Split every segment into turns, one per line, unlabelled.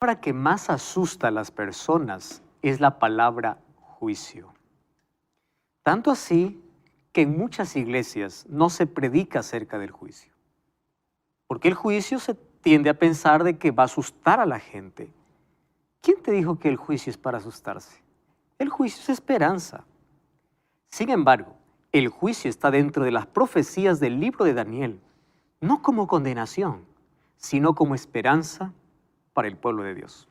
palabra que más asusta a las personas es la palabra juicio. Tanto así que en muchas iglesias no se predica acerca del juicio. Porque el juicio se tiende a pensar de que va a asustar a la gente. ¿Quién te dijo que el juicio es para asustarse? El juicio es esperanza. Sin embargo, el juicio está dentro de las profecías del libro de Daniel, no como condenación, sino como esperanza para el pueblo de Dios.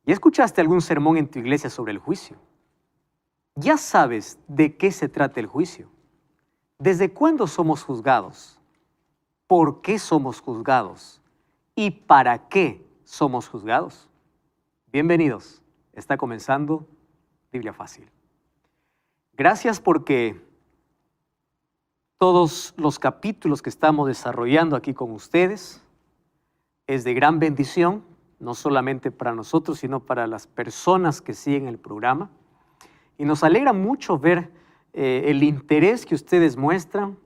¿Ya escuchaste algún sermón en tu iglesia sobre el juicio? ¿Ya sabes de qué se trata el juicio? ¿Desde cuándo somos juzgados? ¿Por qué somos juzgados? ¿Y para qué somos juzgados? Bienvenidos. Está comenzando Biblia Fácil. Gracias porque todos los capítulos que estamos desarrollando aquí con ustedes es de gran bendición, no solamente para nosotros, sino para las personas que siguen el programa. Y nos alegra mucho ver el interés que ustedes muestran.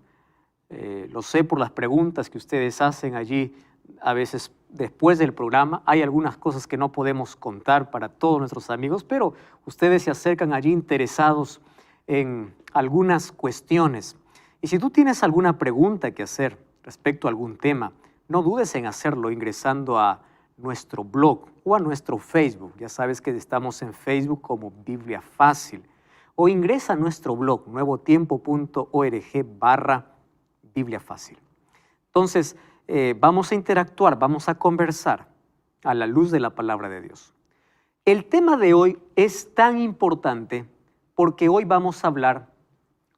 Lo sé por las preguntas que ustedes hacen allí, a veces después del programa. Hay algunas cosas que no podemos contar para todos nuestros amigos, pero ustedes se acercan allí interesados en algunas cuestiones. Y si tú tienes alguna pregunta que hacer respecto a algún tema, no dudes en hacerlo ingresando a nuestro blog o a nuestro Facebook. Ya sabes que estamos en Facebook como Biblia Fácil. O ingresa a nuestro blog, nuevotiempo.org/Biblia Fácil. Entonces, vamos a interactuar, vamos a conversar a la luz de la palabra de Dios. El tema de hoy es tan importante porque hoy vamos a hablar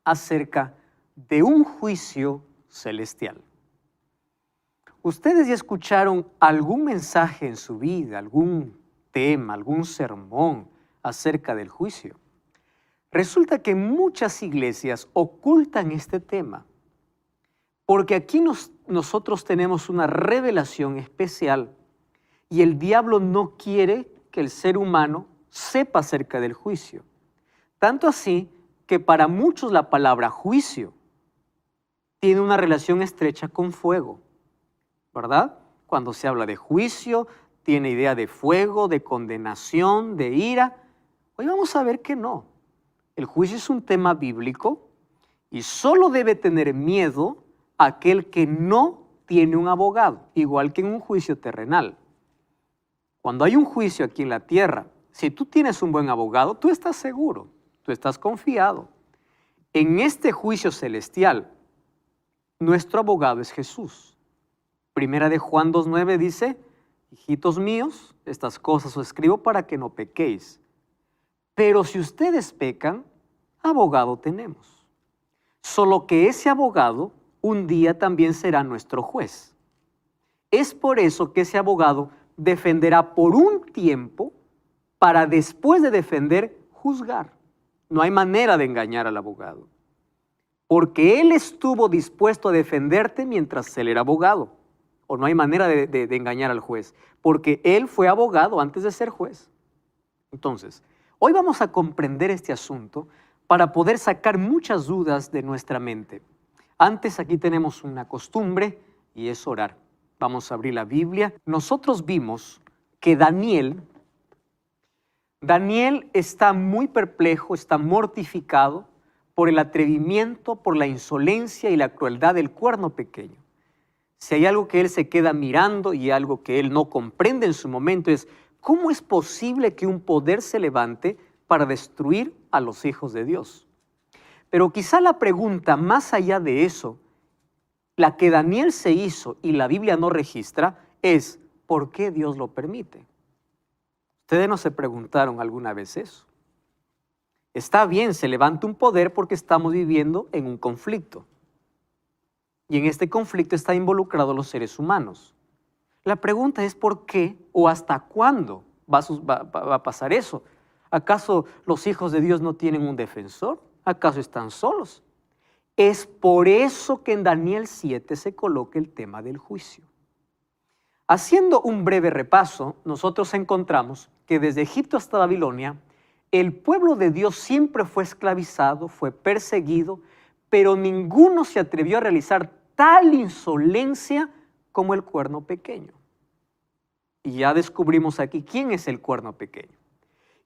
acerca de un juicio celestial. ¿Ustedes ya escucharon algún mensaje en su vida, algún tema, algún sermón acerca del juicio? Resulta que muchas iglesias ocultan este tema, porque aquí nosotros tenemos una revelación especial y el diablo no quiere que el ser humano sepa acerca del juicio. Tanto así que para muchos la palabra juicio tiene una relación estrecha con fuego, ¿verdad? Cuando se habla de juicio, tiene idea de fuego, de condenación, de ira. Hoy vamos a ver que no. El juicio es un tema bíblico y solo debe tener miedo aquel que no tiene un abogado, igual que en un juicio terrenal. Cuando hay un juicio aquí en la tierra, si tú tienes un buen abogado, tú estás seguro, tú estás confiado. En este juicio celestial, nuestro abogado es Jesús. Primera de Juan 2:9 dice, hijitos míos, estas cosas os escribo para que no pequéis. Pero si ustedes pecan, abogado tenemos. Solo que ese abogado un día también será nuestro juez. Es por eso que ese abogado defenderá por un tiempo para después de defender, juzgar. No hay manera de engañar al abogado. Porque él estuvo dispuesto a defenderte mientras él era abogado. O no hay manera de engañar al juez. Porque él fue abogado antes de ser juez. Entonces, hoy vamos a comprender este asunto para poder sacar muchas dudas de nuestra mente. Antes aquí tenemos una costumbre y es orar. Vamos a abrir la Biblia. Nosotros vimos que Daniel está muy perplejo, está mortificado por el atrevimiento, por la insolencia y la crueldad del cuerno pequeño. Si hay algo que él se queda mirando y algo que él no comprende en su momento es ¿cómo es posible que un poder se levante para destruir a los hijos de Dios? Pero quizá la pregunta más allá de eso, la que Daniel se hizo y la Biblia no registra, es ¿por qué Dios lo permite? ¿Ustedes no se preguntaron alguna vez eso? Está bien, se levanta un poder porque estamos viviendo en un conflicto. Y en este conflicto están involucrados los seres humanos. La pregunta es ¿por qué o hasta cuándo va a pasar eso? ¿Acaso los hijos de Dios no tienen un defensor? ¿Acaso están solos? Es por eso que en Daniel 7 se coloca el tema del juicio. Haciendo un breve repaso, nosotros encontramos que desde Egipto hasta Babilonia, el pueblo de Dios siempre fue esclavizado, fue perseguido, pero ninguno se atrevió a realizar tal insolencia como el cuerno pequeño. Y ya descubrimos aquí quién es el cuerno pequeño.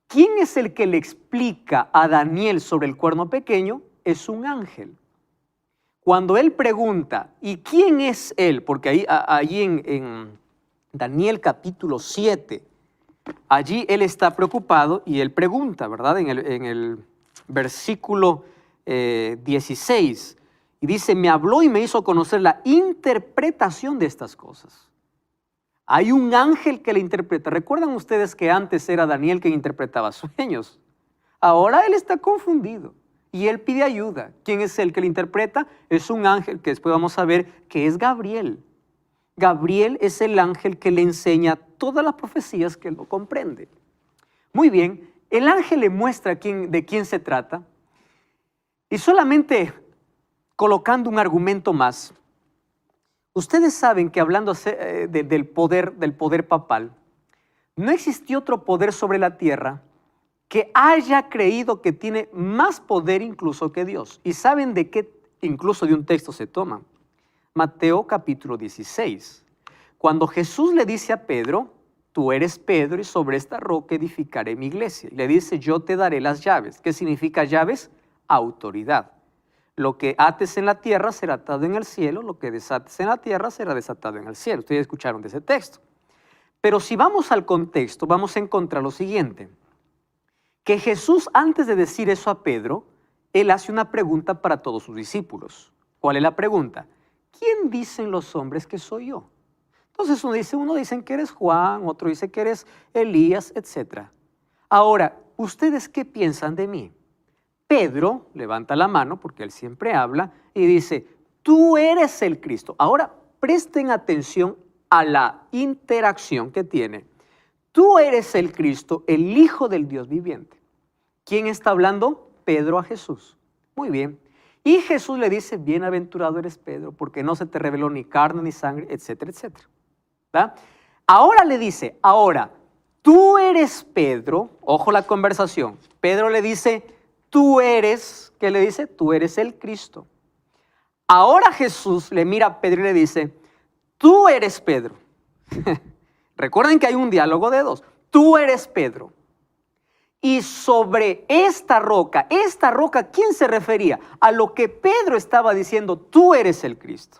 ¿Quién es el que le explica a Daniel sobre el cuerno pequeño? Es un ángel. Cuando él pregunta, ¿y quién es él? Porque ahí en Daniel capítulo 7, allí él está preocupado y él pregunta, ¿verdad? En el versículo 16, y dice, me habló y me hizo conocer la interpretación de estas cosas. Hay un ángel que le interpreta. ¿Recuerdan ustedes que antes era Daniel quien interpretaba sueños? Ahora él está confundido y él pide ayuda. ¿Quién es el que le interpreta? Es un ángel que después vamos a ver que es Gabriel. Gabriel es el ángel que le enseña todas las profecías que él no comprende. Muy bien, el ángel le muestra de quién se trata y solamente colocando un argumento más. Ustedes saben que hablando del poder papal, no existió otro poder sobre la tierra que haya creído que tiene más poder incluso que Dios. ¿Y saben de qué incluso de un texto se toma? Mateo capítulo 16. Cuando Jesús le dice a Pedro, tú eres Pedro y sobre esta roca edificaré mi iglesia. Y le dice, yo te daré las llaves. ¿Qué significa llaves? Autoridad. Lo que ates en la tierra será atado en el cielo, lo que desates en la tierra será desatado en el cielo. Ustedes escucharon de ese texto. Pero si vamos al contexto, vamos a encontrar lo siguiente. Que Jesús, antes de decir eso a Pedro, él hace una pregunta para todos sus discípulos. ¿Cuál es la pregunta? ¿Quién dicen los hombres que soy yo? Entonces uno dice que eres Juan, otro dice que eres Elías, etc. Ahora, ¿ustedes qué piensan de mí? Pedro levanta la mano, porque él siempre habla, y dice, tú eres el Cristo. Ahora, presten atención a la interacción que tiene. Tú eres el Cristo, el Hijo del Dios viviente. ¿Quién está hablando? Pedro a Jesús. Muy bien. Y Jesús le dice, bienaventurado eres Pedro, porque no se te reveló ni carne ni sangre, etcétera, etcétera. ¿Verdad? Ahora le dice, tú eres Pedro, ojo la conversación. Pedro le dice, tú eres, ¿qué le dice? Tú eres el Cristo. Ahora Jesús le mira a Pedro y le dice, tú eres Pedro. Recuerden que hay un diálogo de dos. Tú eres Pedro. Y sobre esta roca, ¿quién se refería? A lo que Pedro estaba diciendo, tú eres el Cristo.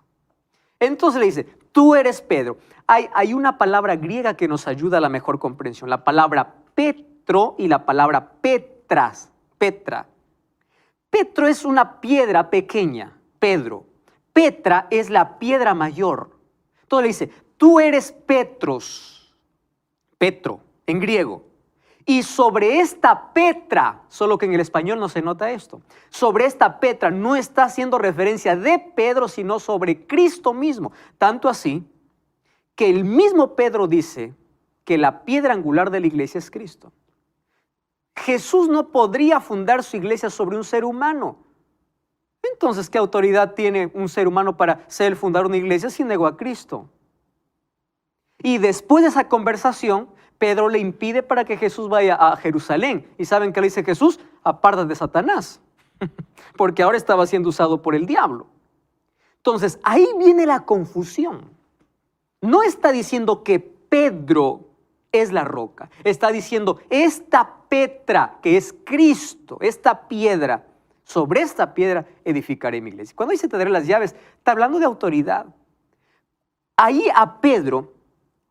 Entonces le dice, tú eres Pedro. Hay una palabra griega que nos ayuda a la mejor comprensión. La palabra Petro y la palabra Petra. Petro es una piedra pequeña, Pedro. Petra es la piedra mayor. Entonces le dice, tú eres Petros, Petro, en griego. Y sobre esta Petra, solo que en el español no se nota esto, sobre esta Petra no está haciendo referencia de Pedro, sino sobre Cristo mismo. Tanto así que el mismo Pedro dice que la piedra angular de la iglesia es Cristo. Jesús no podría fundar su iglesia sobre un ser humano. Entonces, ¿qué autoridad tiene un ser humano para ser fundar una iglesia si negó a Cristo? Y después de esa conversación, Pedro le impide para que Jesús vaya a Jerusalén. ¿Y saben qué le dice Jesús? Apártate de Satanás, porque ahora estaba siendo usado por el diablo. Entonces, ahí viene la confusión. No está diciendo que Pedro es la roca. Está diciendo, esta Petra, que es Cristo, esta piedra, sobre esta piedra edificaré mi iglesia. Cuando dice te daré las llaves, está hablando de autoridad. Ahí a Pedro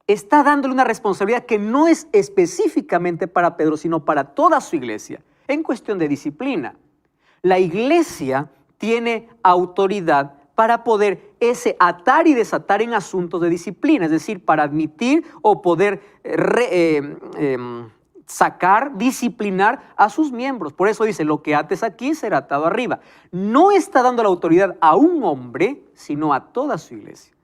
está dándole una responsabilidad que no es específicamente para Pedro, sino para toda su iglesia, en cuestión de disciplina. La iglesia tiene autoridad para poder atar y desatar en asuntos de disciplina, es decir, para admitir o poder sacar, disciplinar a sus miembros. Por eso dice, lo que ates aquí será atado arriba. No está dando la autoridad a un hombre, sino a toda su iglesia.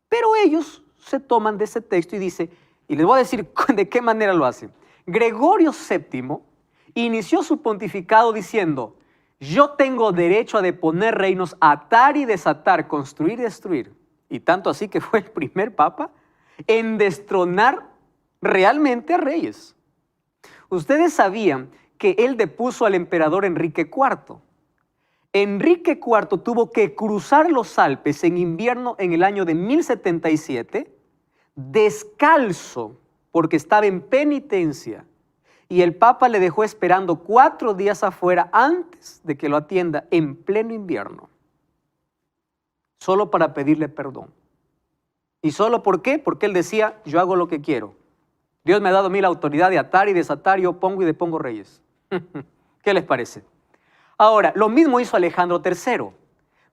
Pero ellos se toman de ese texto y dice, y les voy a decir de qué manera lo hacen. Gregorio VII inició su pontificado diciendo, yo tengo derecho a deponer reinos, atar y desatar, construir y destruir. Y tanto así que fue el primer papa en destronar realmente a reyes. Ustedes sabían que él depuso al emperador Enrique IV. Enrique IV tuvo que cruzar los Alpes en invierno en el año de 1077, descalzo, porque estaba en penitencia y el Papa le dejó esperando 4 días afuera antes de que lo atienda en pleno invierno, solo para pedirle perdón. ¿Y solo por qué? Porque él decía, yo hago lo que quiero. Dios me ha dado a mí la autoridad de atar y desatar, yo pongo y depongo reyes. ¿Qué les parece? Ahora, lo mismo hizo Alejandro III.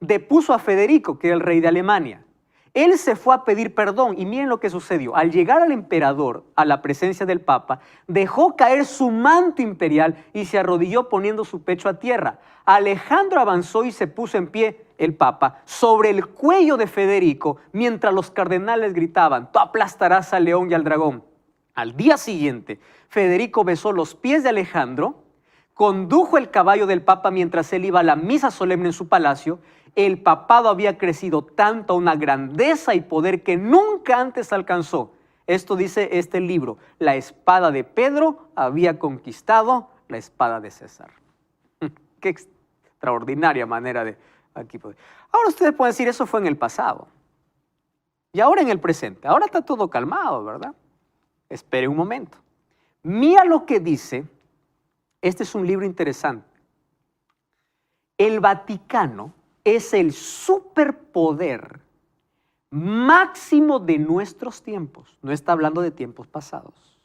Depuso a Federico, que era el rey de Alemania. Él se fue a pedir perdón y miren lo que sucedió. Al llegar al emperador, a la presencia del Papa, dejó caer su manto imperial y se arrodilló poniendo su pecho a tierra. Alejandro avanzó y se puso en pie, el Papa, sobre el cuello de Federico, mientras los cardenales gritaban, tú aplastarás al león y al dragón. Al día siguiente, Federico besó los pies de Alejandro, condujo el caballo del Papa mientras él iba a la misa solemne en su palacio. El papado había crecido tanto a una grandeza y poder que nunca antes alcanzó. Esto dice este libro, la espada de Pedro había conquistado la espada de César. Qué extraordinaria manera de aquí. Ahora ustedes pueden decir, eso fue en el pasado. Y ahora en el presente. Ahora está todo calmado, ¿verdad? Espere un momento. Mira lo que dice. Este es un libro interesante. El Vaticano es el superpoder máximo de nuestros tiempos. No está hablando de tiempos pasados.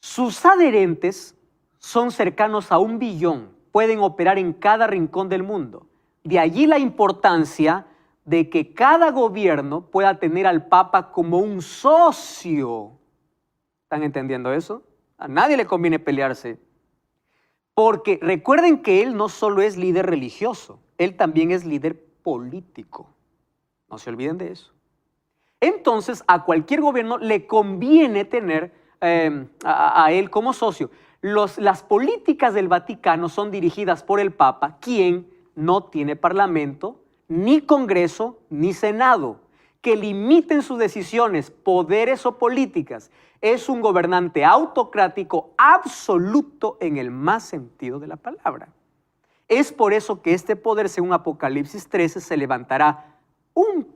Sus adherentes son cercanos a 1 billón. Pueden operar en cada rincón del mundo. De allí la importancia de que cada gobierno pueda tener al Papa como un socio. ¿Están entendiendo eso? A nadie le conviene pelearse. Porque recuerden que él no solo es líder religioso, él también es líder político. No se olviden de eso. Entonces, a cualquier gobierno le conviene tener a él como socio. Las políticas del Vaticano son dirigidas por el Papa, quien no tiene parlamento, ni Congreso, ni Senado, que limiten sus decisiones, poderes o políticas. Es un gobernante autocrático absoluto en el más sentido de la palabra. Es por eso que este poder, según Apocalipsis 13, se levantará en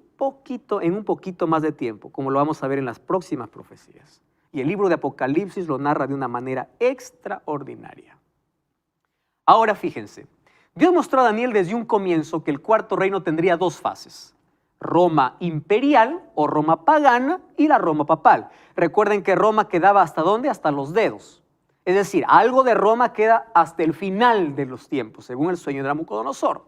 un poquito más de tiempo, como lo vamos a ver en las próximas profecías. Y el libro de Apocalipsis lo narra de una manera extraordinaria. Ahora fíjense, Dios mostró a Daniel desde un comienzo que el 4.º reino tendría 2 fases. Roma imperial o Roma pagana y la Roma papal. Recuerden que Roma quedaba ¿hasta dónde? Hasta los dedos. Es decir, algo de Roma queda hasta el final de los tiempos, según el sueño de Nabucodonosor.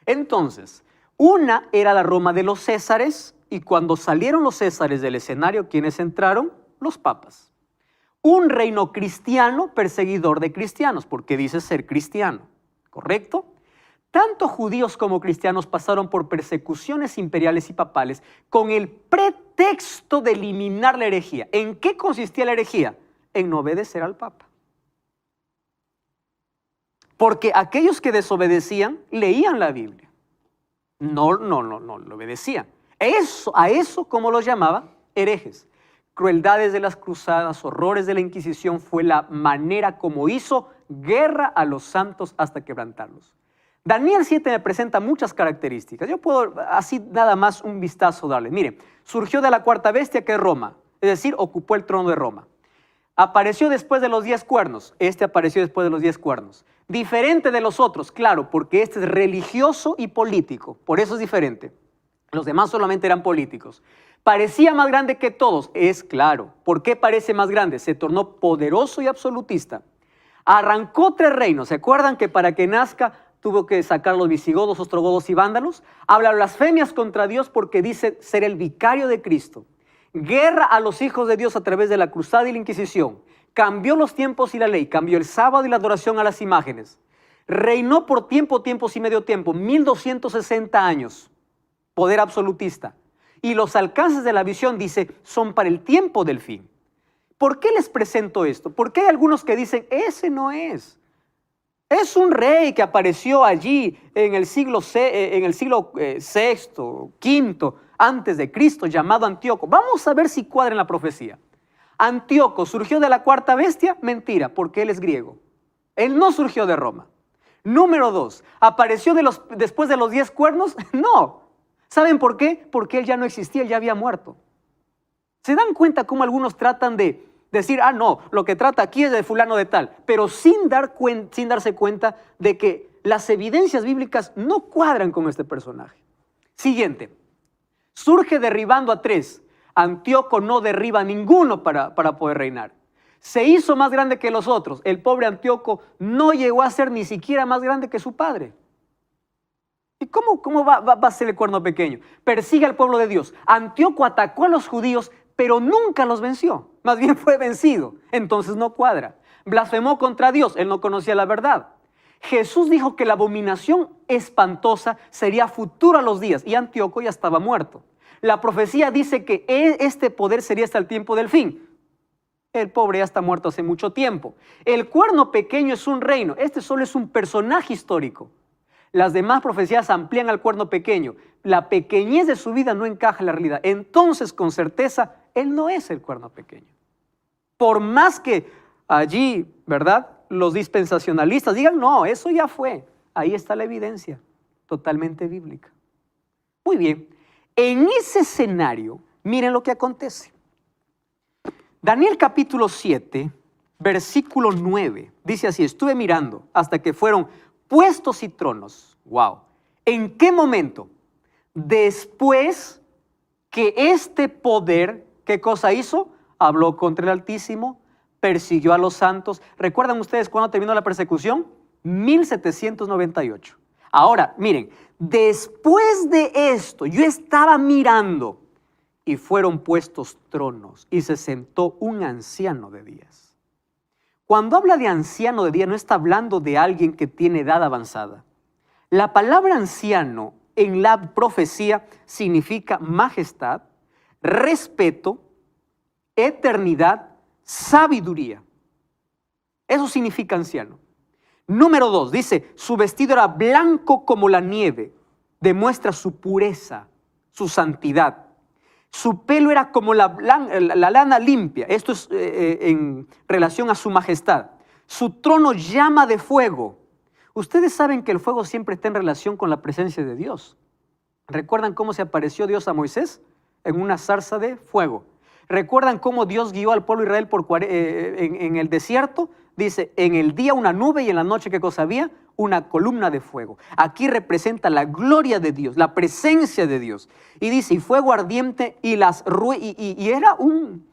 Entonces, una era la Roma de los Césares y cuando salieron los Césares del escenario, ¿quiénes entraron? Los papas. Un reino cristiano perseguidor de cristianos, porque dice ser cristiano, ¿correcto? Tanto judíos como cristianos pasaron por persecuciones imperiales y papales con el pretexto de eliminar la herejía. ¿En qué consistía la herejía? En no obedecer al Papa. Porque aquellos que desobedecían leían la Biblia. No lo obedecían. A eso, como los llamaba, herejes. Crueldades de las cruzadas, horrores de la Inquisición, fue la manera como hizo guerra a los santos hasta quebrantarlos. Daniel 7 me presenta muchas características. Yo puedo así nada más un vistazo darle. Mire, surgió de la 4ª bestia, que es Roma, es decir, ocupó el trono de Roma. Apareció después de los 10 cuernos. Este apareció después de los 10 cuernos. Diferente de los otros, claro, porque este es religioso y político. Por eso es diferente. Los demás solamente eran políticos. Parecía más grande que todos. Es claro. ¿Por qué parece más grande? Se tornó poderoso y absolutista. Arrancó 3 reinos. ¿Se acuerdan que para que nazca tuvo que sacar a los visigodos, ostrogodos y vándalos? Habla blasfemias contra Dios porque dice ser el vicario de Cristo. Guerra a los hijos de Dios a través de la cruzada y la Inquisición. Cambió los tiempos y la ley. Cambió el sábado y la adoración a las imágenes. Reinó por tiempos y medio tiempo. 1260 años. Poder absolutista. Y los alcances de la visión, dice, son para el tiempo del fin. ¿Por qué les presento esto? Porque hay algunos que dicen, ese no es. Es un rey que apareció allí en el siglo VI, V, antes de Cristo, llamado Antíoco. Vamos a ver si cuadra en la profecía. Antíoco surgió de la 4ª bestia, mentira, porque él es griego. Él no surgió de Roma. Número 2, ¿apareció después de los 10 cuernos? No. ¿Saben por qué? Porque él ya no existía, él ya había muerto. ¿Se dan cuenta cómo algunos tratan de decir, ah, no, lo que trata aquí es de fulano de tal, pero sin darse cuenta de que las evidencias bíblicas no cuadran con este personaje? Siguiente. Surge derribando a 3. Antíoco no derriba a ninguno para poder reinar. Se hizo más grande que los otros. El pobre Antíoco no llegó a ser ni siquiera más grande que su padre. ¿Y cómo va a ser el cuerno pequeño? Persigue al pueblo de Dios. Antíoco atacó a los judíos, pero nunca los venció. Más bien fue vencido. Entonces no cuadra. Blasfemó contra Dios. Él no conocía la verdad. Jesús dijo que la abominación espantosa sería futura a los días y Antíoco ya estaba muerto. La profecía dice que este poder sería hasta el tiempo del fin. El pobre ya está muerto hace mucho tiempo. El cuerno pequeño es un reino. Este solo es un personaje histórico. Las demás profecías amplían al cuerno pequeño. La pequeñez de su vida no encaja en la realidad. Entonces, con certeza, él no es el cuerno pequeño. Por más que allí, ¿verdad?, los dispensacionalistas digan, no, eso ya fue. Ahí está la evidencia, totalmente bíblica. Muy bien, en ese escenario, miren lo que acontece. Daniel capítulo 7, versículo 9, dice así, estuve mirando hasta que fueron puestos y tronos. Wow. ¿En qué momento? Después que este poder, ¿qué cosa hizo? Habló contra el Altísimo, persiguió a los santos. ¿Recuerdan ustedes cuándo terminó la persecución? 1798. Ahora, miren, después de esto, yo estaba mirando y fueron puestos tronos y se sentó un anciano de días. Cuando habla de anciano de días, no está hablando de alguien que tiene edad avanzada. La palabra anciano en la profecía significa majestad, respeto, eternidad, sabiduría. Eso significa anciano. Número 2, dice, su vestido era blanco como la nieve, demuestra su pureza, su santidad. Su pelo era como la lana limpia, esto es en relación a su majestad. Su trono llama de fuego. Ustedes saben que el fuego siempre está en relación con la presencia de Dios. ¿Recuerdan cómo se apareció Dios a Moisés? En una zarza de fuego. ¿Recuerdan cómo Dios guió al pueblo de Israel en el desierto? Dice, en el día una nube y en la noche, ¿qué cosa había? Una columna de fuego. Aquí representa la gloria de Dios, la presencia de Dios. Y dice, y fuego ardiente y era un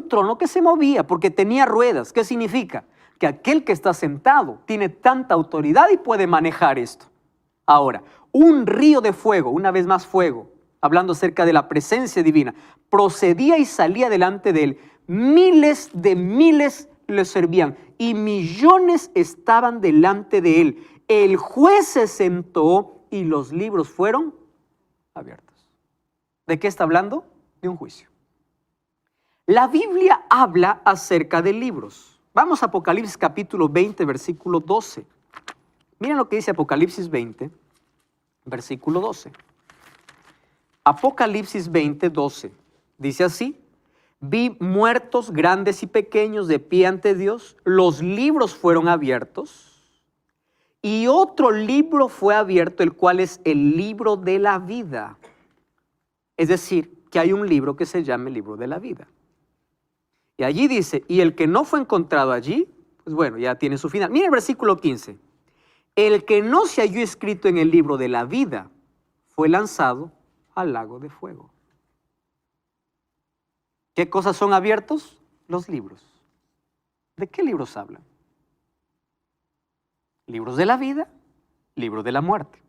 trono que se movía porque tenía ruedas. ¿Qué significa? Que aquel que está sentado tiene tanta autoridad y puede manejar esto. Ahora, un río de fuego, una vez más fuego, hablando acerca de la presencia divina, procedía y salía delante de él. Miles de miles le servían y millones estaban delante de él. El juez se sentó y los libros fueron abiertos. ¿De qué está hablando? De un juicio. La Biblia habla acerca de libros. Vamos a Apocalipsis capítulo 20, versículo 12. Miren lo que dice Apocalipsis 20, versículo 12. Apocalipsis 20, 12. Dice así. Vi muertos grandes y pequeños de pie ante Dios. Los libros fueron abiertos. Y otro libro fue abierto, el cual es el libro de la vida. Es decir, que hay un libro que se llama el libro de la vida. Y allí dice, y el que no fue encontrado allí, pues bueno, ya tiene su final. Mira el versículo 15. El que no se halló escrito en el libro de la vida fue lanzado al lago de fuego. ¿Qué cosas son abiertos? Los libros. ¿De qué libros hablan? Libros de la vida, libros de la muerte.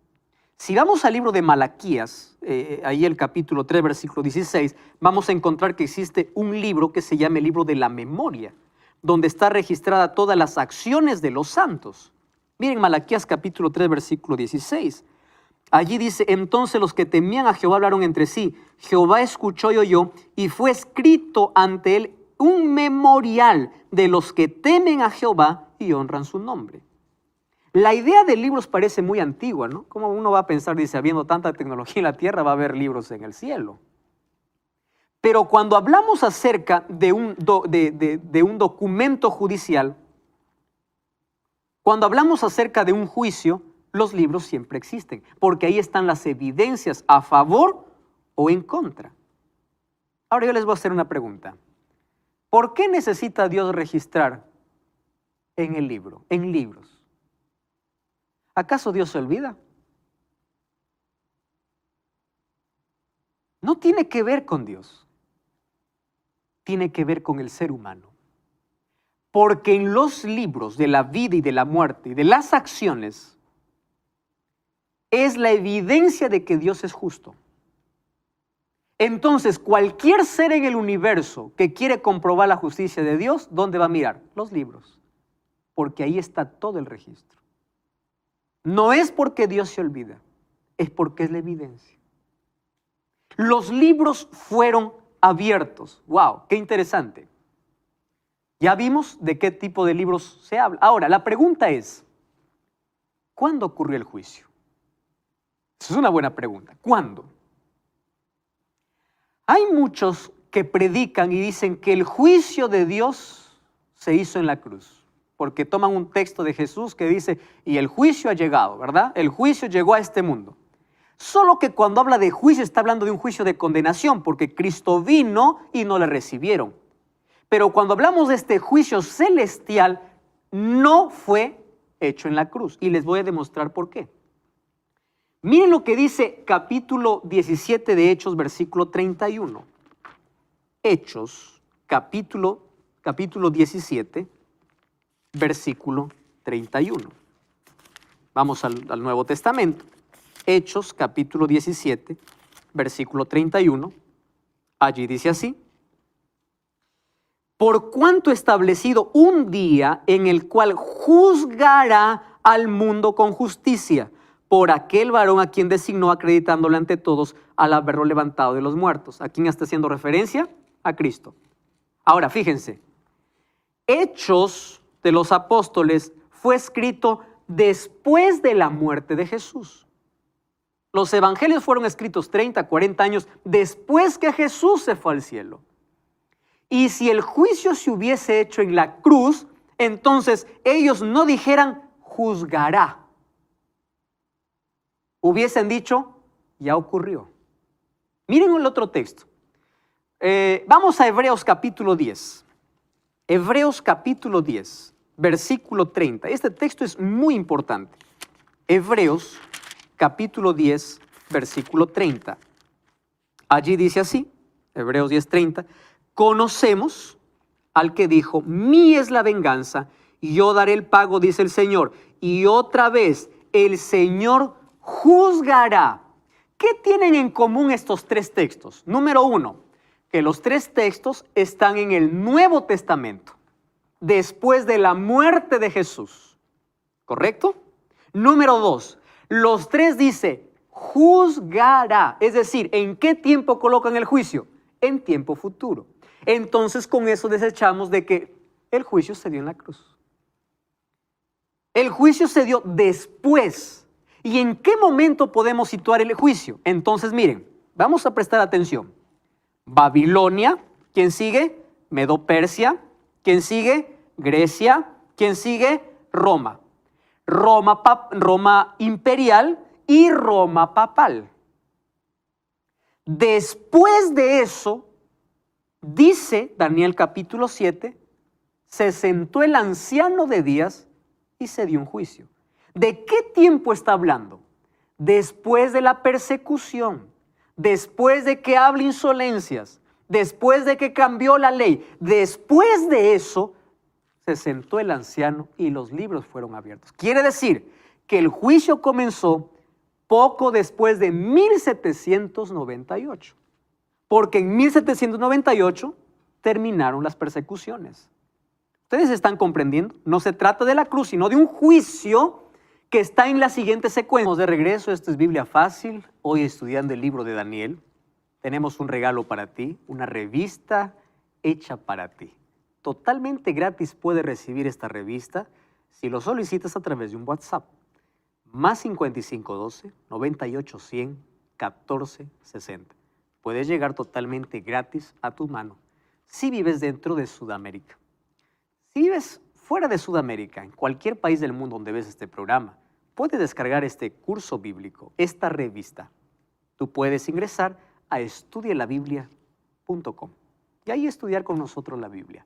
Si vamos al libro de Malaquías, ahí el capítulo 3, versículo 16, vamos a encontrar que existe un libro que se llama el libro de la memoria, donde está registrada todas las acciones de los santos. Miren Malaquías capítulo 3, versículo 16. Allí dice, entonces los que temían a Jehová hablaron entre sí. Jehová escuchó y oyó, y fue escrito ante él un memorial de los que temen a Jehová y honran su nombre. La idea de libros parece muy antigua, ¿no? Como uno va a pensar, dice, habiendo tanta tecnología en la tierra, va a haber libros en el cielo. Pero cuando hablamos acerca de un documento judicial, cuando hablamos acerca de un juicio, los libros siempre existen, porque ahí están las evidencias a favor o en contra. Ahora yo les voy a hacer una pregunta. ¿Por qué necesita Dios registrar en el libro, en libros? ¿Acaso Dios se olvida? No tiene que ver con Dios. Tiene que ver con el ser humano. Porque en los libros de la vida y de la muerte y de las acciones es la evidencia de que Dios es justo. Entonces, cualquier ser en el universo que quiere comprobar la justicia de Dios, ¿dónde va a mirar? Los libros. Porque ahí está todo el registro. No es porque Dios se olvida, es porque es la evidencia. Los libros fueron abiertos. ¡Wow! ¡Qué interesante! Ya vimos de qué tipo de libros se habla. Ahora, la pregunta es, ¿cuándo ocurrió el juicio? Esa es una buena pregunta. ¿Cuándo? Hay muchos que predican y dicen que el juicio de Dios se hizo en la cruz, porque toman un texto de Jesús que dice, y el juicio ha llegado, ¿verdad? El juicio llegó a este mundo. Solo que cuando habla de juicio está hablando de un juicio de condenación, porque Cristo vino y no le recibieron. Pero cuando hablamos de este juicio celestial, no fue hecho en la cruz. Y les voy a demostrar por qué. Miren lo que dice capítulo 17 de Hechos, versículo 31. Hechos, capítulo 17, versículo 31. Vamos al Nuevo Testamento. Hechos, capítulo 17, versículo 31. Allí dice así. Por cuanto establecido un día en el cual juzgará al mundo con justicia, por aquel varón a quien designó, acreditándole ante todos al haberlo levantado de los muertos. ¿A quién está haciendo referencia? A Cristo. Ahora, fíjense, Hechos de los Apóstoles fue escrito después de la muerte de Jesús. Los evangelios fueron escritos 30, 40 años después que Jesús se fue al cielo. Y si el juicio se hubiese hecho en la cruz, entonces ellos no dijeran juzgará. Hubiesen dicho, ya ocurrió. Miren el otro texto. Vamos a Hebreos capítulo 10. Hebreos capítulo 10, versículo 30. Este texto es muy importante. Hebreos capítulo 10, versículo 30. Allí dice así, Hebreos 10, 30. Conocemos al que dijo, mí es la venganza, y yo daré el pago, dice el Señor. Y otra vez, el Señor juzgará. ¿Qué tienen en común estos tres textos? Número uno, que los tres textos están en el Nuevo Testamento, después de la muerte de Jesús. ¿Correcto? Número dos, los tres dice, juzgará. Es decir, ¿en qué tiempo colocan el juicio? En tiempo futuro. Entonces con eso desechamos de que el juicio se dio en la cruz. El juicio se dio después. ¿Y en qué momento podemos situar el juicio? Entonces miren, vamos a prestar atención. Babilonia, ¿quién sigue? Medo-Persia, ¿quién sigue? Grecia, ¿quién sigue? Roma. Roma imperial y Roma papal. Después de eso, dice Daniel capítulo 7, se sentó el anciano de días y se dio un juicio. ¿De qué tiempo está hablando? Después de la persecución, después de que habla insolencias, después de que cambió la ley, después de eso, se sentó el anciano y los libros fueron abiertos. Quiere decir que el juicio comenzó poco después de 1798. Porque en 1798 terminaron las persecuciones. ¿Ustedes están comprendiendo? No se trata de la cruz, sino de un juicio que está en la siguiente secuencia. De regreso, esto es Biblia Fácil, hoy estudiando el libro de Daniel. Tenemos un regalo para ti, una revista hecha para ti. Totalmente gratis puedes recibir esta revista si lo solicitas a través de un WhatsApp. Más 5512 98 100 14 60. Puedes llegar totalmente gratis a tu mano si vives dentro de Sudamérica. Si vives fuera de Sudamérica, en cualquier país del mundo donde ves este programa, puedes descargar este curso bíblico, esta revista. Tú puedes ingresar a estudielabiblia.com. y ahí estudiar con nosotros la Biblia.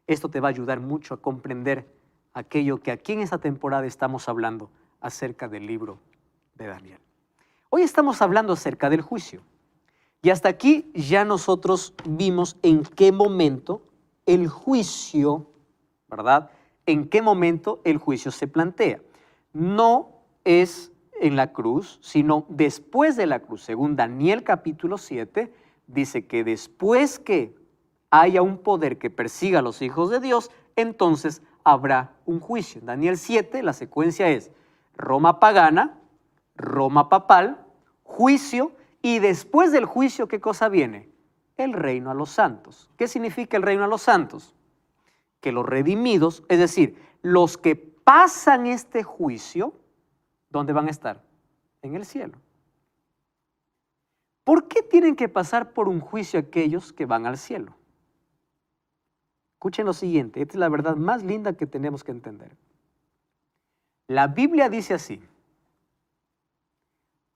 Esto te va a ayudar mucho a comprender aquello que aquí en esta temporada estamos hablando acerca del libro de Daniel. Hoy estamos hablando acerca del juicio. Y hasta aquí ya nosotros vimos en qué momento el juicio, ¿verdad? En qué momento el juicio se plantea. No es en la cruz, sino después de la cruz. Según Daniel capítulo 7, dice que después que haya un poder que persiga a los hijos de Dios, entonces habrá un juicio. En Daniel 7 la secuencia es Roma pagana, Roma papal, juicio, y después del juicio, ¿qué cosa viene? El reino a los santos. ¿Qué significa el reino a los santos? Que los redimidos, es decir, los que pasan este juicio, ¿dónde van a estar? En el cielo. ¿Por qué tienen que pasar por un juicio aquellos que van al cielo? Escuchen lo siguiente, esta es la verdad más linda que tenemos que entender. La Biblia dice así: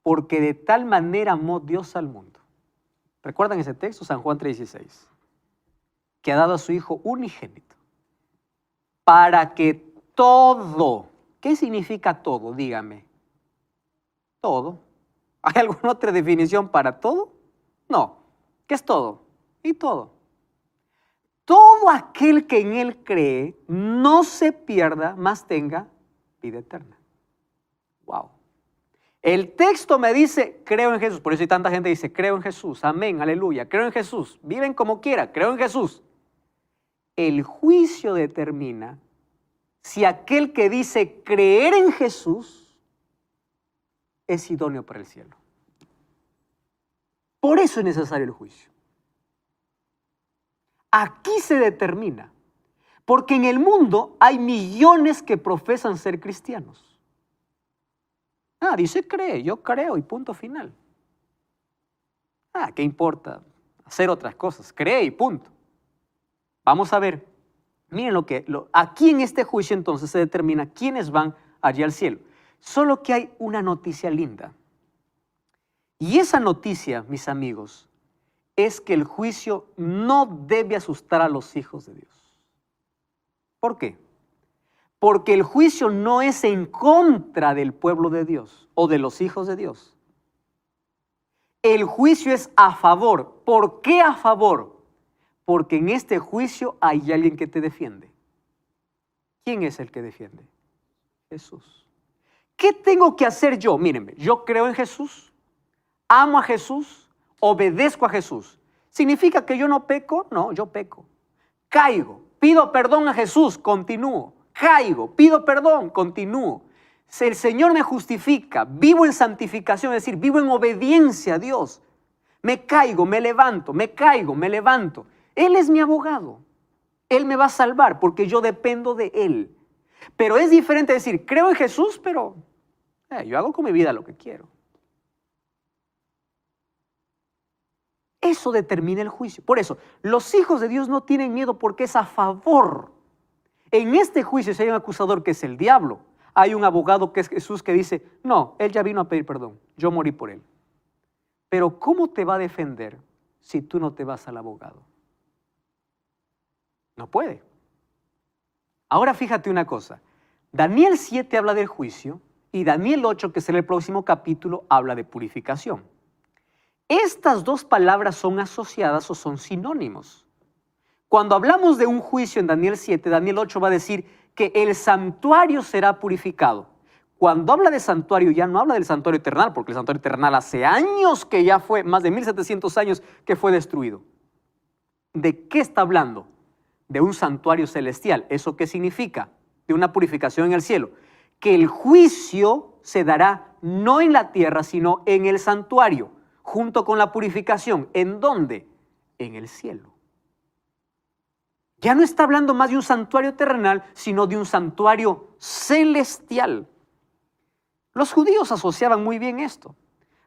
porque de tal manera amó Dios al mundo. ¿Recuerdan ese texto? San Juan 3:16. Que ha dado a su Hijo unigénito. Para que todo, ¿qué significa todo? Dígame. Todo. ¿Hay alguna otra definición para todo? No. ¿Qué es todo? Y todo. Todo aquel que en Él cree no se pierda, mas tenga vida eterna. Wow. El texto me dice, creo en Jesús. Por eso hay tanta gente que dice, creo en Jesús, amén, aleluya, creo en Jesús. Viven como quiera, creo en Jesús. El juicio determina si aquel que dice creer en Jesús es idóneo para el cielo. Por eso es necesario el juicio. Aquí se determina, porque en el mundo hay millones que profesan ser cristianos. Dice cree, yo creo y punto final. ¿Qué importa hacer otras cosas? Cree y punto. Vamos a ver, miren aquí en este juicio entonces se determina quiénes van allí al cielo. Solo que hay una noticia linda. Y esa noticia, mis amigos, es que el juicio no debe asustar a los hijos de Dios. ¿Por qué? Porque el juicio no es en contra del pueblo de Dios o de los hijos de Dios. El juicio es a favor. ¿Por qué a favor? Porque en este juicio hay alguien que te defiende. ¿Quién es el que defiende? Jesús. ¿Qué tengo que hacer yo? Mírenme, yo creo en Jesús, amo a Jesús, obedezco a Jesús. ¿Significa que yo no peco? No, yo peco. Caigo, pido perdón a Jesús, continúo. Caigo, pido perdón, continúo. Si el Señor me justifica, vivo en santificación, es decir, vivo en obediencia a Dios. Me caigo, me levanto, me caigo, me levanto. Él es mi abogado. Él me va a salvar porque yo dependo de Él. Pero es diferente decir, creo en Jesús, pero yo hago con mi vida lo que quiero. Eso determina el juicio. Por eso, los hijos de Dios no tienen miedo porque es a favor. En este juicio, si hay un acusador que es el diablo, hay un abogado que es Jesús que dice, no, Él ya vino a pedir perdón, yo morí por Él. Pero ¿cómo te va a defender si tú no te vas al abogado? No puede. Ahora fíjate una cosa, Daniel 7 habla del juicio y Daniel 8, que será el próximo capítulo, habla de purificación. Estas dos palabras son asociadas o son sinónimos. Cuando hablamos de un juicio en Daniel 7, Daniel 8 va a decir que el santuario será purificado. Cuando habla de santuario ya no habla del santuario eternal, porque el santuario eternal hace años que ya fue, más de 1700 años que fue destruido. ¿De qué está hablando? De un santuario celestial. ¿Eso qué significa? De una purificación en el cielo. Que el juicio se dará no en la tierra, sino en el santuario, junto con la purificación. ¿En dónde? En el cielo. Ya no está hablando más de un santuario terrenal, sino de un santuario celestial. Los judíos asociaban muy bien esto,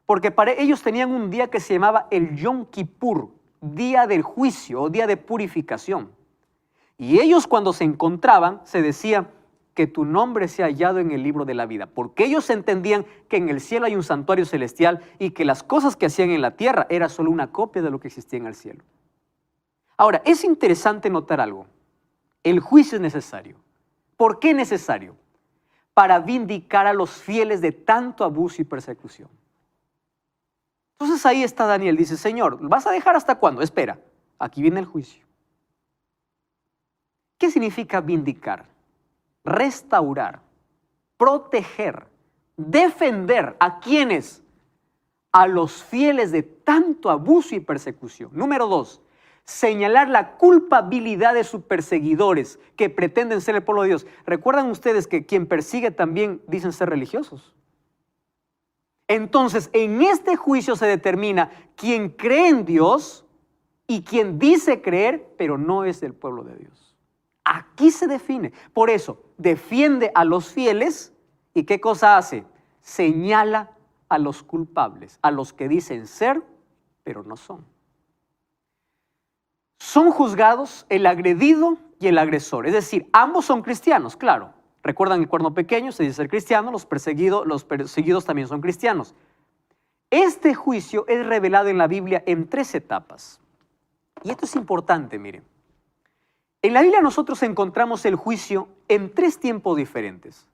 porque para ellos tenían un día que se llamaba el Yom Kippur, día del juicio o día de purificación. Y ellos cuando se encontraban, se decía que tu nombre sea hallado en el libro de la vida, porque ellos entendían que en el cielo hay un santuario celestial y que las cosas que hacían en la tierra era solo una copia de lo que existía en el cielo. Ahora, es interesante notar algo. El juicio es necesario. ¿Por qué necesario? Para vindicar a los fieles de tanto abuso y persecución. Entonces ahí está Daniel, dice, Señor, ¿vas a dejar hasta cuándo? Espera, aquí viene el juicio. ¿Qué significa vindicar? Restaurar, proteger, defender. ¿A quiénes? A los fieles de tanto abuso y persecución. Número 2, señalar la culpabilidad de sus perseguidores que pretenden ser el pueblo de Dios. ¿Recuerdan ustedes que quien persigue también dicen ser religiosos? Entonces, en este juicio se determina quién cree en Dios y quien dice creer, pero no es del pueblo de Dios. Aquí se define. Por eso, defiende a los fieles y ¿qué cosa hace? Señala a los culpables, a los que dicen ser, pero no son. Son juzgados el agredido y el agresor. Es decir, ambos son cristianos, claro. Recuerdan el cuerno pequeño, se dice ser cristiano, los perseguidos también son cristianos. Este juicio es revelado en la Biblia en 3 etapas. Y esto es importante, miren. En la Biblia nosotros encontramos el juicio en 3 tiempos diferentes.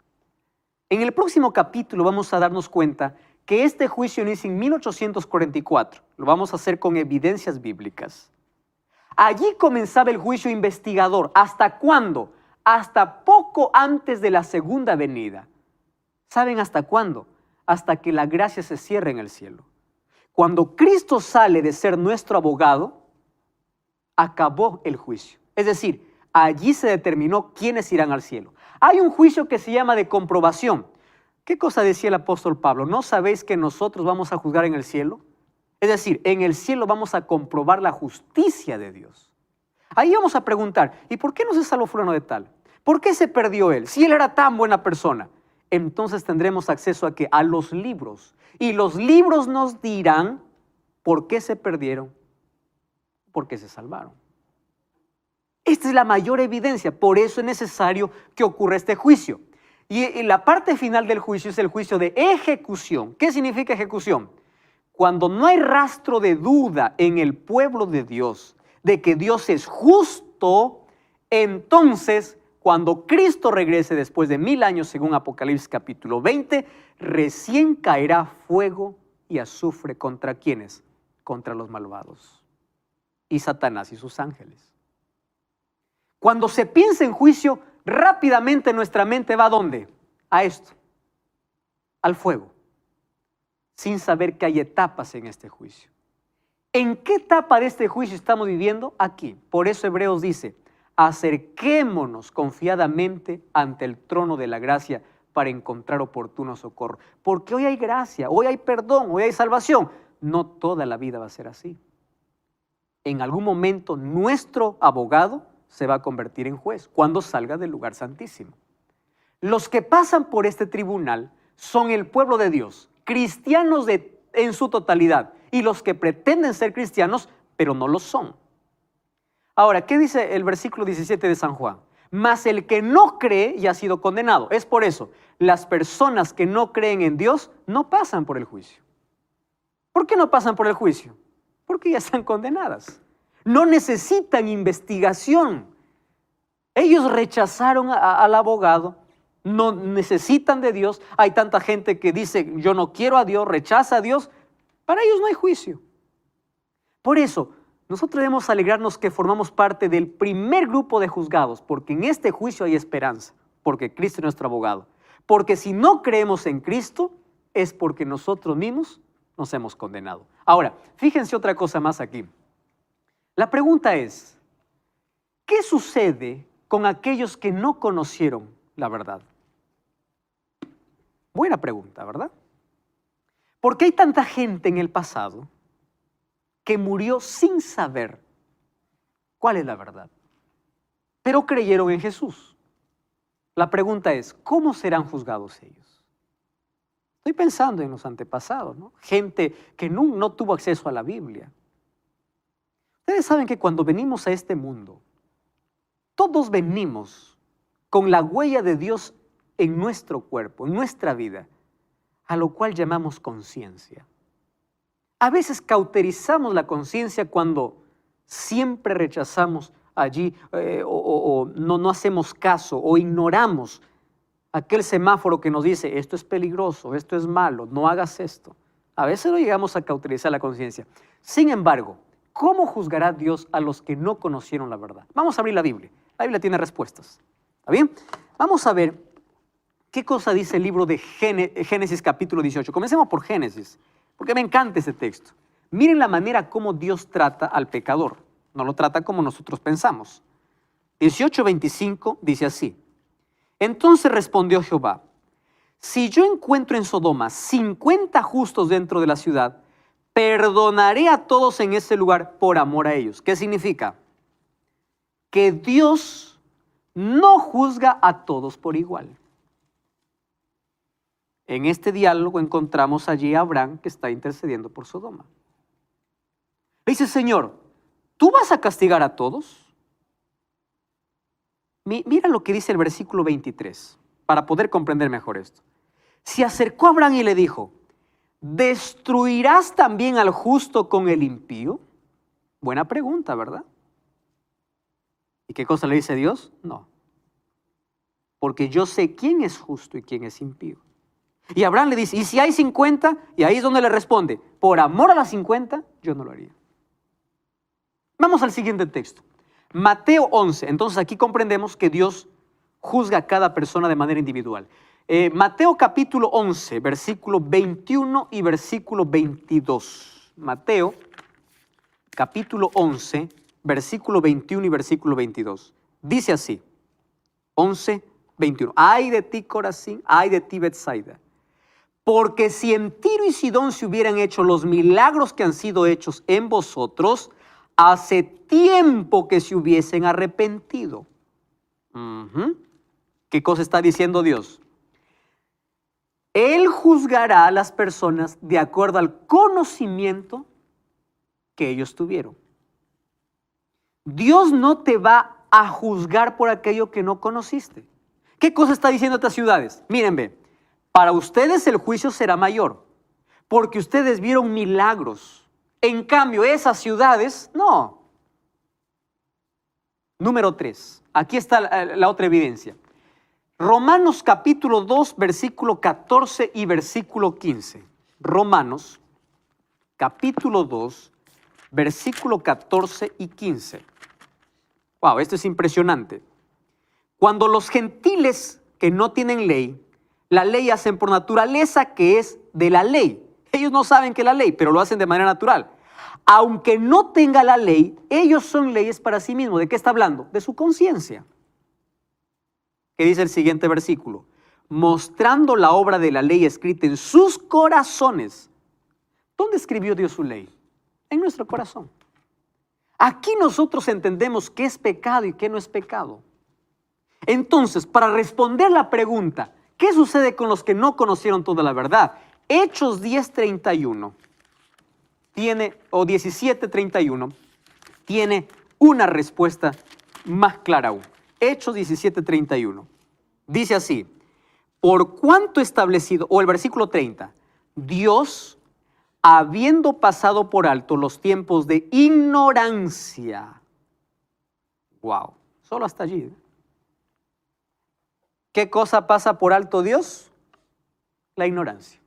En el próximo capítulo vamos a darnos cuenta que este juicio inicia en 1844. Lo vamos a hacer con evidencias bíblicas. Allí comenzaba el juicio investigador. ¿Hasta cuándo? Hasta poco antes de la segunda venida. ¿Saben hasta cuándo? Hasta que la gracia se cierre en el cielo. Cuando Cristo sale de ser nuestro abogado, acabó el juicio. Es decir, allí se determinó quiénes irán al cielo. Hay un juicio que se llama de comprobación. ¿Qué cosa decía el apóstol Pablo? ¿No sabéis que nosotros vamos a juzgar en el cielo? Es decir, en el cielo vamos a comprobar la justicia de Dios. Ahí vamos a preguntar, ¿y por qué no se salvó fulano de tal? ¿Por qué se perdió él? Si él era tan buena persona. Entonces tendremos acceso a ¿qué? A los libros. Y los libros nos dirán por qué se perdieron, por qué se salvaron. Esta es la mayor evidencia, por eso es necesario que ocurra este juicio. Y la parte final del juicio es el juicio de ejecución. ¿Qué significa ejecución? Cuando no hay rastro de duda en el pueblo de Dios, de que Dios es justo, entonces, cuando Cristo regrese después de 1000 años, según Apocalipsis capítulo 20, recién caerá fuego y azufre ¿contra quiénes? Contra los malvados y Satanás y sus ángeles. Cuando se piensa en juicio, rápidamente nuestra mente va ¿a dónde? A esto, al fuego, sin saber que hay etapas en este juicio. ¿En qué etapa de este juicio estamos viviendo? Aquí. Por eso Hebreos dice, acerquémonos confiadamente ante el trono de la gracia para encontrar oportuno socorro. Porque hoy hay gracia, hoy hay perdón, hoy hay salvación. No toda la vida va a ser así. En algún momento nuestro abogado se va a convertir en juez cuando salga del lugar santísimo. Los que pasan por este tribunal son el pueblo de Dios, cristianos en su totalidad, y los que pretenden ser cristianos, pero no lo son. Ahora, ¿qué dice el versículo 17 de San Juan? Mas el que no cree ya ha sido condenado. Es por eso, las personas que no creen en Dios no pasan por el juicio. ¿Por qué no pasan por el juicio? Porque ya están condenadas. No necesitan investigación. Ellos rechazaron al abogado, no necesitan de Dios. Hay tanta gente que dice, yo no quiero a Dios, rechaza a Dios. Para ellos no hay juicio. Por eso, nosotros debemos alegrarnos que formamos parte del primer grupo de juzgados, porque en este juicio hay esperanza, porque Cristo es nuestro abogado. Porque si no creemos en Cristo, es porque nosotros mismos nos hemos condenado. Ahora, fíjense otra cosa más aquí. La pregunta es, ¿qué sucede con aquellos que no conocieron la verdad? Buena pregunta, ¿verdad? Porque hay tanta gente en el pasado que murió sin saber cuál es la verdad, pero creyeron en Jesús. La pregunta es, ¿cómo serán juzgados ellos? Estoy pensando en los antepasados, ¿no? Gente que no tuvo acceso a la Biblia. Ustedes saben que cuando venimos a este mundo, todos venimos con la huella de Dios en nuestro cuerpo, en nuestra vida, a lo cual llamamos conciencia. A veces cauterizamos la conciencia cuando Siempre rechazamos allí o no hacemos caso o ignoramos aquel semáforo que nos dice esto es peligroso, esto es malo, no hagas esto. A veces no llegamos a cauterizar la conciencia. Sin embargo, ¿cómo juzgará Dios a los que no conocieron la verdad? Vamos a abrir la Biblia. La Biblia tiene respuestas. ¿Está bien? Vamos a ver qué cosa dice el libro de Génesis capítulo 18. Comencemos por Génesis, porque me encanta ese texto. Miren la manera como Dios trata al pecador. No lo trata como nosotros pensamos. 18:25 dice así. Entonces respondió Jehová, si yo encuentro en Sodoma 50 justos dentro de la ciudad, perdonaré a todos en ese lugar por amor a ellos. ¿Qué significa? Que Dios no juzga a todos por igual. En este diálogo encontramos allí a Abraham que está intercediendo por Sodoma. Le dice, Señor, ¿tú vas a castigar a todos? Mira lo que dice el versículo 23, para poder comprender mejor esto. Se acercó a Abraham y le dijo, ¿destruirás también al justo con el impío? Buena pregunta, ¿verdad? ¿Y qué cosa le dice Dios? No. Porque yo sé quién es justo y quién es impío. Y Abraham le dice, ¿y si hay 50? Y ahí es donde le responde, por amor a las 50, yo no lo haría. Vamos al siguiente texto. Mateo 11. Entonces aquí comprendemos que Dios juzga a cada persona de manera individual. Mateo capítulo 11, versículo 21 y versículo 22. Mateo capítulo 11, versículo 21 y versículo 22. Dice así, 11, 21. Ay de ti, Corazín, ay de ti, Betsaida. Porque si en Tiro y Sidón se hubieran hecho los milagros que han sido hechos en vosotros, hace tiempo que se hubiesen arrepentido. ¿Qué cosa está diciendo Dios? Él juzgará a las personas de acuerdo al conocimiento que ellos tuvieron. Dios no te va a juzgar por aquello que no conociste. ¿Qué cosa está diciendo estas ciudades? Miren, ve, para ustedes el juicio será mayor, porque ustedes vieron milagros. En cambio, esas ciudades, no. Número 3. Aquí está la otra evidencia. Romanos capítulo 2, versículo 14 y versículo 15. Romanos capítulo 2, versículo 14 y 15. Wow, esto es impresionante. Cuando los gentiles que no tienen ley, la ley hacen por naturaleza que es de la ley. Ellos no saben que es la ley, pero lo hacen de manera natural. Aunque no tenga la ley, ellos son leyes para sí mismos. ¿De qué está hablando? De su conciencia. ¿Qué dice el siguiente versículo? Mostrando la obra de la ley escrita en sus corazones. ¿Dónde escribió Dios su ley? En nuestro corazón. Aquí nosotros entendemos qué es pecado y qué no es pecado. Entonces, para responder la pregunta, ¿qué sucede con los que no conocieron toda la verdad? Hechos 10:31 tiene, o 17:31, tiene una respuesta más clara aún. Hechos 17:31. Dice así, por cuanto establecido, o el versículo 30, Dios, habiendo pasado por alto los tiempos de ignorancia. Wow, solo hasta allí. ¿Qué cosa pasa por alto Dios? La ignorancia.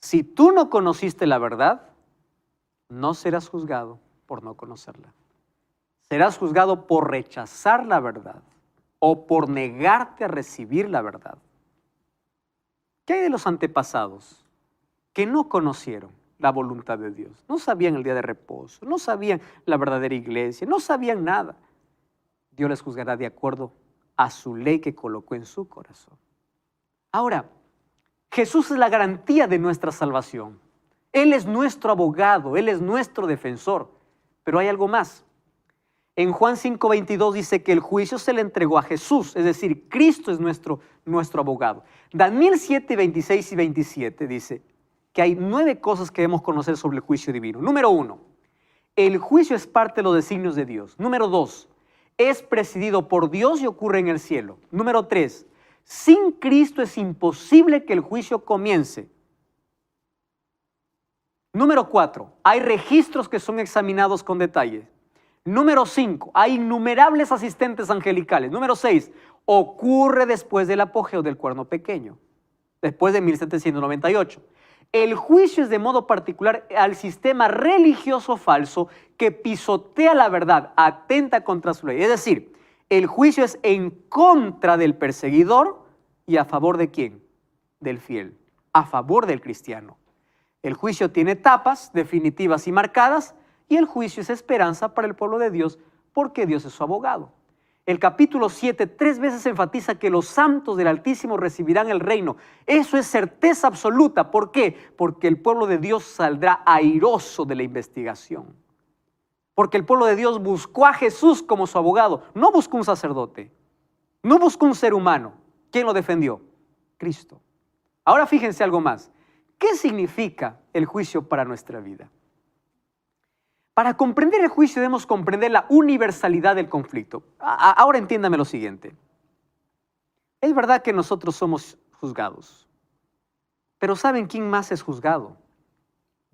Si tú no conociste la verdad, no serás juzgado por no conocerla. Serás juzgado por rechazar la verdad o por negarte a recibir la verdad. ¿Qué hay de los antepasados que no conocieron la voluntad de Dios? No sabían el día de reposo, no sabían la verdadera iglesia, no sabían nada. Dios les juzgará de acuerdo a su ley que colocó en su corazón. Ahora, Jesús es la garantía de nuestra salvación. Él es nuestro abogado, Él es nuestro defensor. Pero hay algo más. En Juan 5:22 dice que el juicio se le entregó a Jesús, es decir, Cristo es nuestro abogado. Daniel 7:26 y 27 dice que hay 9 cosas que debemos conocer sobre el juicio divino. Número 1, el juicio es parte de los designios de Dios. Número 2, es presidido por Dios y ocurre en el cielo. Número 3, sin Cristo es imposible que el juicio comience. Número 4, hay registros que son examinados con detalle. Número 5, hay innumerables asistentes angelicales. Número 6, ocurre después del apogeo del cuerno pequeño, después de 1798. El juicio es de modo particular al sistema religioso falso que pisotea la verdad, atenta contra su ley. Es decir, el juicio es en contra del perseguidor y a favor de ¿quién? Del fiel, a favor del cristiano. El juicio tiene etapas definitivas y marcadas, y el juicio es esperanza para el pueblo de Dios porque Dios es su abogado. El capítulo 7 3 veces enfatiza que los santos del Altísimo recibirán el reino. Eso es certeza absoluta. ¿Por qué? Porque el pueblo de Dios saldrá airoso de la investigación. Porque el pueblo de Dios buscó a Jesús como su abogado. No buscó un sacerdote. No buscó un ser humano. ¿Quién lo defendió? Cristo. Ahora fíjense algo más. ¿Qué significa el juicio para nuestra vida? Para comprender el juicio debemos comprender la universalidad del conflicto. Ahora entiéndame lo siguiente. Es verdad que nosotros somos juzgados, pero ¿saben quién más es juzgado?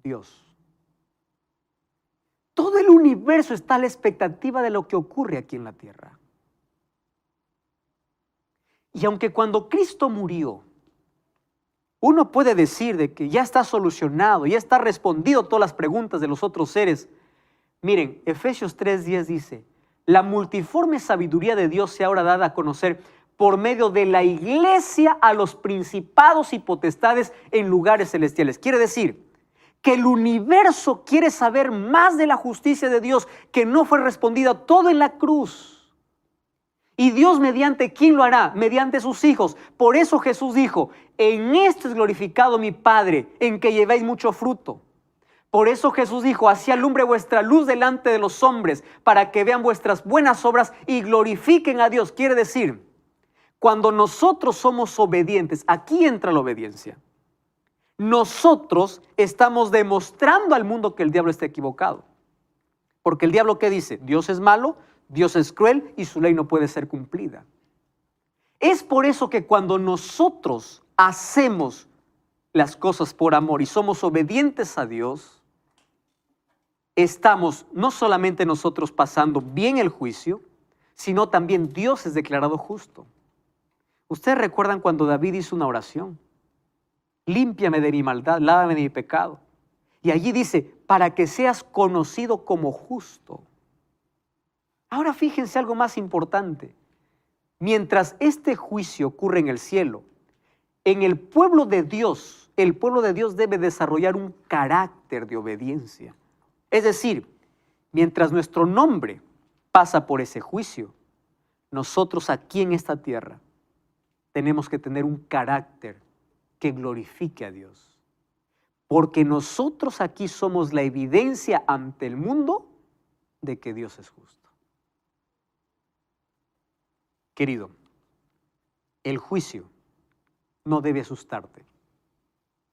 Dios. Todo el universo está a la expectativa de lo que ocurre aquí en la tierra. Y aunque cuando Cristo murió, uno puede decir de que ya está solucionado, ya está respondido todas las preguntas de los otros seres. Miren, Efesios 3:10 dice, la multiforme sabiduría de Dios sea ahora dada a conocer por medio de la iglesia a los principados y potestades en lugares celestiales. Quiere decir que el universo quiere saber más de la justicia de Dios que no fue respondida todo en la cruz. Y Dios mediante ¿quién lo hará? Mediante sus hijos. Por eso Jesús dijo, en esto es glorificado mi Padre, en que llevéis mucho fruto. Por eso Jesús dijo, así alumbre vuestra luz delante de los hombres, para que vean vuestras buenas obras y glorifiquen a Dios. Quiere decir, cuando nosotros somos obedientes, aquí entra la obediencia. Nosotros estamos demostrando al mundo que el diablo está equivocado. Porque el diablo, ¿qué dice? Dios es malo, Dios es cruel y su ley no puede ser cumplida. Es por eso que cuando nosotros hacemos las cosas por amor y somos obedientes a Dios, estamos no solamente nosotros pasando bien el juicio, sino también Dios es declarado justo. Ustedes recuerdan cuando David hizo una oración, límpiame de mi maldad, lávame de mi pecado. Y allí dice, para que seas conocido como justo. Ahora fíjense algo más importante. Mientras este juicio ocurre en el cielo, en el pueblo de Dios debe desarrollar un carácter de obediencia. Es decir, mientras nuestro nombre pasa por ese juicio, nosotros aquí en esta tierra tenemos que tener un carácter que glorifique a Dios. Porque nosotros aquí somos la evidencia ante el mundo de que Dios es justo. Querido, el juicio no debe asustarte,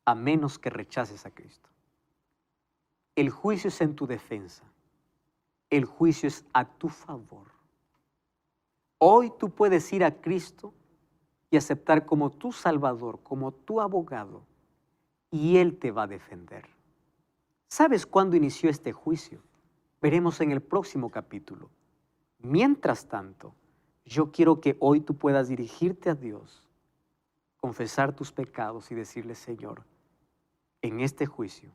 a menos que rechaces a Cristo. El juicio es en tu defensa. El juicio es a tu favor. Hoy tú puedes ir a Cristo y aceptar como tu Salvador, como tu abogado, y Él te va a defender. ¿Sabes cuándo inició este juicio? Veremos en el próximo capítulo. Mientras tanto, yo quiero que hoy tú puedas dirigirte a Dios, confesar tus pecados y decirle, Señor, en este juicio,